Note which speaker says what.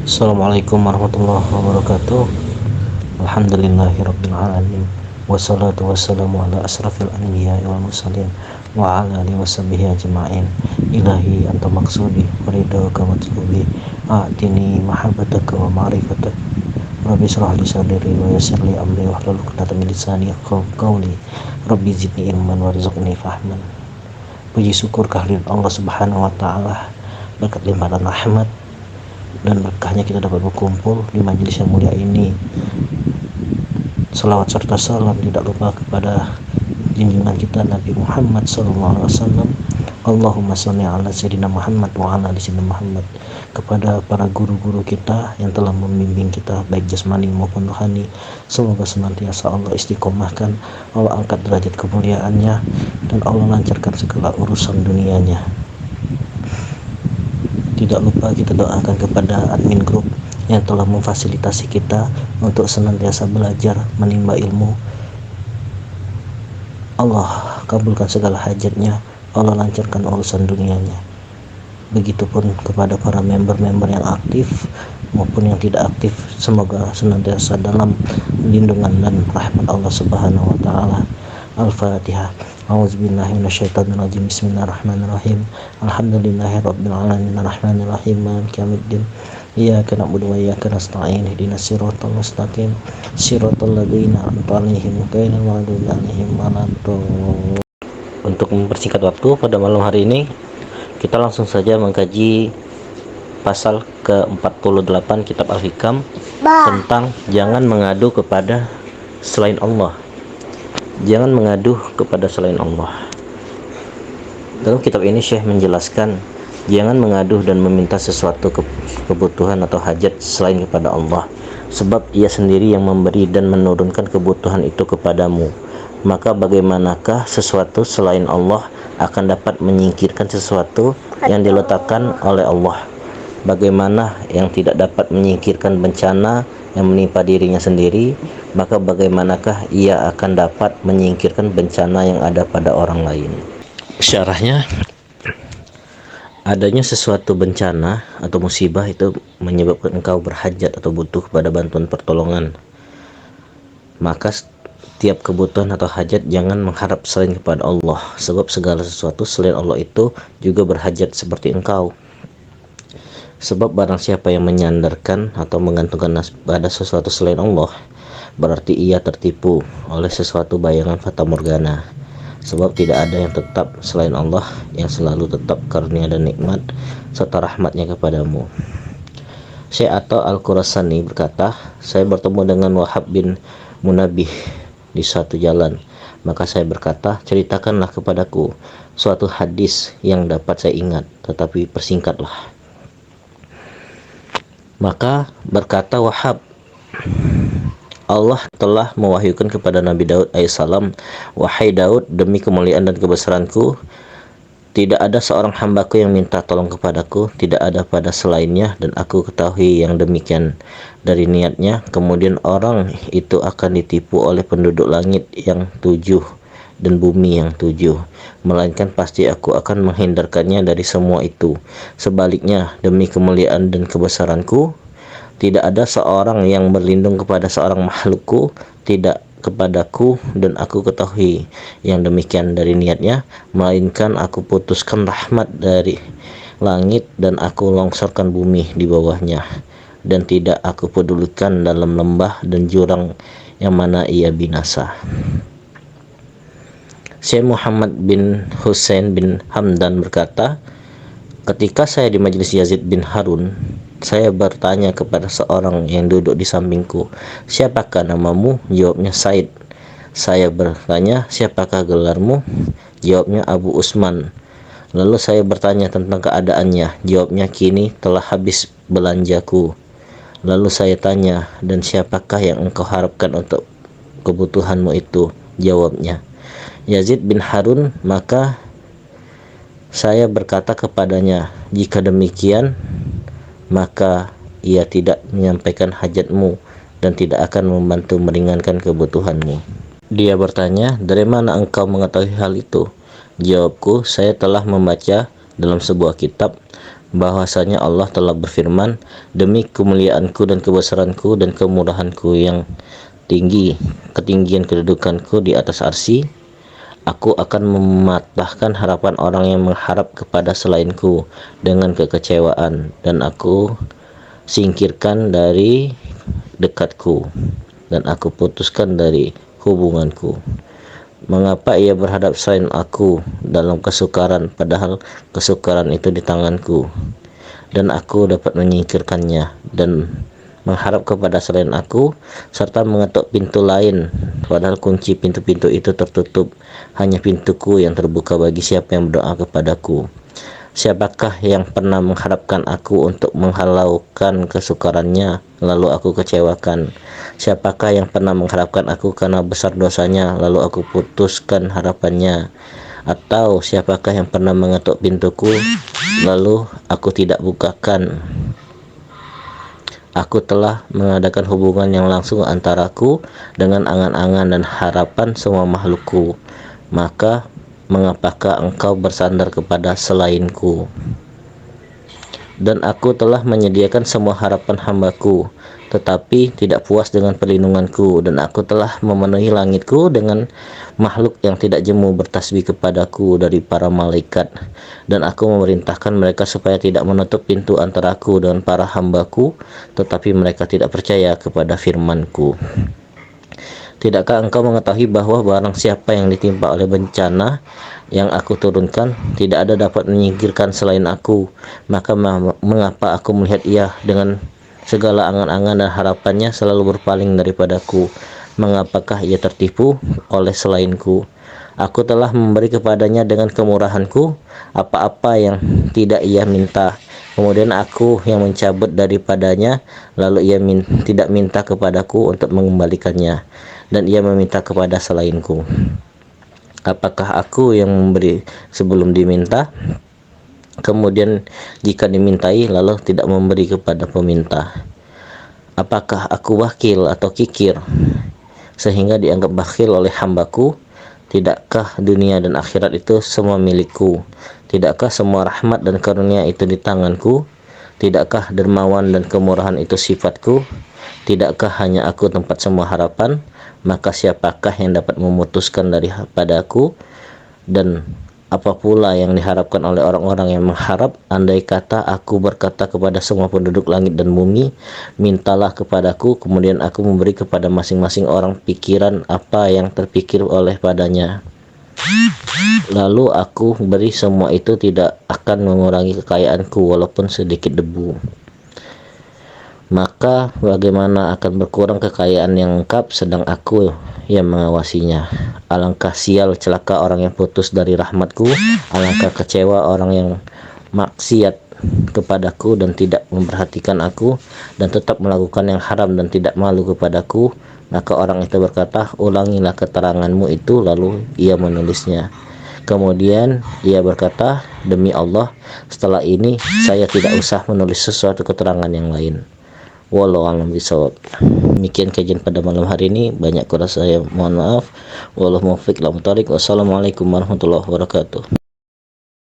Speaker 1: Assalamualaikum warahmatullahi wabarakatuh. Alhamdulillahirabbil alamin. Wassalatu wassalamu ala asrafil anbiya'i wal mursalin wa ala alihi washabihi ajma'in. Ilahi anta maksudi wa ridhaka matlubi. A'tini mahabbataka wa ma'rifatak. Rabbi shrah li sadri wa yassir li amri wahlul 'uqdatam min lisani yafqahu qawli. Rabbi zidni ilman warzuqni fahman. Puji syukur kehadirat Allah Subhanahu wa taala, berkat limpahan rahmat dan berkahnya kita dapat berkumpul di majelis yang mulia ini. Salawat serta salam tidak lupa kepada junjungan kita Nabi Muhammad SAW. Allahumma sholli ala sayyidina Muhammad wa ala ali sayyidina Muhammad. Kepada para guru-guru kita yang telah membimbing kita baik jasmani maupun rohani, semoga senantiasa Allah istiqomahkan, Allah angkat derajat kemuliaannya, dan Allah lancarkan segala urusan dunianya. Tidak lupa kita doakan kepada admin grup yang telah memfasilitasi kita untuk senantiasa belajar menimba ilmu. Allah kabulkan segala hajatnya, Allah lancarkan urusan dunianya. Begitupun kepada para member-member yang aktif maupun yang tidak aktif, semoga senantiasa dalam lindungan dan rahmat Allah Subhanahu wa taala. Al-Fatihah. A'udzubillahi minasyaitonirrajim. Bismillahirrahmanirrahim. Alhamdulillahirabbil alamin arrahmanirrahim maliki yaumiddin. Iyyaka na'budu wa iyyaka nasta'in. Ihdinas siratal mustaqim. Shiratal ladzina an'amta 'alaihim ghairil maghdubi 'alaihim waladdallin. Untuk mempersingkat waktu pada malam hari ini, kita langsung saja mengkaji pasal ke-48 kitab Al-Hikam tentang jangan mengadu kepada selain Allah. Jangan mengadu kepada selain Allah. Dalam kitab ini Syekh menjelaskan jangan mengadu dan meminta sesuatu kebutuhan atau hajat selain kepada Allah, sebab Ia sendiri yang memberi dan menurunkan kebutuhan itu kepadamu. Maka bagaimanakah sesuatu selain Allah akan dapat menyingkirkan sesuatu yang diletakkan oleh Allah? Bagaimana yang tidak dapat menyingkirkan bencana yang menimpa dirinya sendiri, maka bagaimanakah ia akan dapat menyingkirkan bencana yang ada pada orang lain? Syarahnya, adanya sesuatu bencana atau musibah itu menyebabkan engkau berhajat atau butuh pada bantuan pertolongan. Maka setiap kebutuhan atau hajat jangan mengharap selain kepada Allah, sebab segala sesuatu selain Allah itu juga berhajat seperti engkau. Sebab barang siapa yang menyandarkan atau menggantungkan pada sesuatu selain Allah, berarti ia tertipu oleh sesuatu bayangan fata morgana. Sebab tidak ada yang tetap selain Allah yang selalu tetap karunia dan nikmat serta rahmatnya kepadamu. Syekh Atta Al-Khurasani berkata, saya bertemu dengan Wahab bin Munabih di suatu jalan. Maka saya berkata, ceritakanlah kepadaku suatu hadis yang dapat saya ingat, tetapi persingkatlah. Maka berkata Wahab, Allah telah mewahyukan kepada Nabi Daud alaihissalam, wahai Daud, demi kemuliaan dan kebesaranku, tidak ada seorang hambaku yang minta tolong kepadaku, tidak ada pada selainnya, dan aku ketahui yang demikian dari niatnya. Kemudian orang itu akan ditipu oleh penduduk langit yang 7 dan bumi yang 7, melainkan pasti aku akan menghindarkannya dari semua itu. Sebaliknya, demi kemuliaan dan kebesaranku, tidak ada seorang yang berlindung kepada seorang makhlukku, tidak kepadaku, dan aku ketahui yang demikian dari niatnya, melainkan aku putuskan rahmat dari langit dan aku longsorkan bumi di bawahnya, dan tidak aku pedulikan dalam lembah dan jurang yang mana ia binasa. Syekh Muhammad bin Husain bin Hamdan berkata, ketika saya di majelis Yazid bin Harun, saya bertanya kepada seorang yang duduk di sampingku, siapakah namamu? Jawabnya Said. Saya bertanya, siapakah gelarmu? Jawabnya Abu Usman. Lalu saya bertanya tentang keadaannya. Jawabnya, kini telah habis belanjaku. Lalu saya tanya, dan siapakah yang engkau harapkan untuk kebutuhanmu itu? Jawabnya Yazid bin Harun. Maka saya berkata kepadanya, jika demikian, maka ia tidak menyampaikan hajatmu dan tidak akan membantu meringankan kebutuhanmu. Dia bertanya, dari mana engkau mengetahui hal itu? Jawabku, saya telah membaca dalam sebuah kitab bahwasanya Allah telah berfirman, demi kemuliaanku dan kebesaranku dan kemurahanku yang tinggi, ketinggian kedudukanku di atas arsy, aku akan mematahkan harapan orang yang mengharap kepada selainku dengan kekecewaan, dan aku singkirkan dari dekatku, dan aku putuskan dari hubunganku. Mengapa ia berhadap selain aku dalam kesukaran, padahal kesukaran itu di tanganku, dan aku dapat menyingkirkannya, dan mengharap kepada selain aku, serta mengetuk pintu lain, padahal kunci pintu-pintu itu tertutup. Hanya pintuku yang terbuka bagi siapa yang berdoa kepadaku. Siapakah yang pernah mengharapkan aku untuk menghalaukan kesukarannya, lalu aku kecewakan? Siapakah yang pernah mengharapkan aku karena besar dosanya, lalu aku putuskan harapannya? Atau siapakah yang pernah mengetuk pintuku, lalu aku tidak bukakan? Aku telah mengadakan hubungan yang langsung antaraku dengan angan-angan dan harapan semua makhlukku. Maka mengapakah engkau bersandar kepada selainku? Dan aku telah menyediakan semua harapan hambaku, tetapi tidak puas dengan perlindunganku, dan aku telah memenuhi langitku dengan makhluk yang tidak jemu bertasbih kepadaku dari para malaikat, dan aku memerintahkan mereka supaya tidak menutup pintu antara aku dengan para hambaku, tetapi mereka tidak percaya kepada firmanku. Tidakkah engkau mengetahui bahwa barang siapa yang ditimpa oleh bencana yang aku turunkan, tidak ada dapat menyingkirkan selain aku? Maka mengapa aku melihat ia dengan segala angan-angan dan harapannya selalu berpaling daripadaku? Mengapakah ia tertipu oleh selainku? Aku telah memberi kepadanya dengan kemurahanku apa-apa yang tidak ia minta. Kemudian aku yang mencabut daripadanya, lalu ia tidak minta kepadaku untuk mengembalikannya, dan ia meminta kepada selainku. Apakah aku yang memberi sebelum diminta, kemudian jika dimintai lalu tidak memberi kepada peminta? Apakah aku wakil atau kikir sehingga dianggap bakhil oleh hambaku? Tidakkah dunia dan akhirat itu semua milikku? Tidakkah semua rahmat dan karunia itu di tanganku? Tidakkah dermawan dan kemurahan itu sifatku? Tidakkah hanya aku tempat semua harapan? Maka siapakah yang dapat memutuskan daripadaku? Dan apa pula yang diharapkan oleh orang-orang yang mengharap? Andai kata aku berkata kepada semua penduduk langit dan bumi, mintalah kepadaku, kemudian aku memberi kepada masing-masing orang pikiran apa yang terpikir oleh padanya, lalu aku beri semua itu, tidak akan mengurangi kekayaanku walaupun sedikit debu. Maka bagaimana akan berkurang kekayaan yang lengkap sedang aku yang mengawasinya? Alangkah sial celaka orang yang putus dari rahmatku, alangkah kecewa orang yang maksiat kepadaku dan tidak memperhatikan aku, dan tetap melakukan yang haram dan tidak malu kepadaku. Maka orang itu berkata, ulangilah keteranganmu itu, lalu ia menulisnya. Kemudian ia berkata, demi Allah, setelah ini saya tidak usah menulis sesuatu keterangan yang lain. Wallahu a'lam bishawab. Demikian kajian pada malam hari ini. Banyak kurang saya mohon maaf. Wallahu muwaffiq ila thoriq. Wassalamualaikum warahmatullahi wabarakatuh.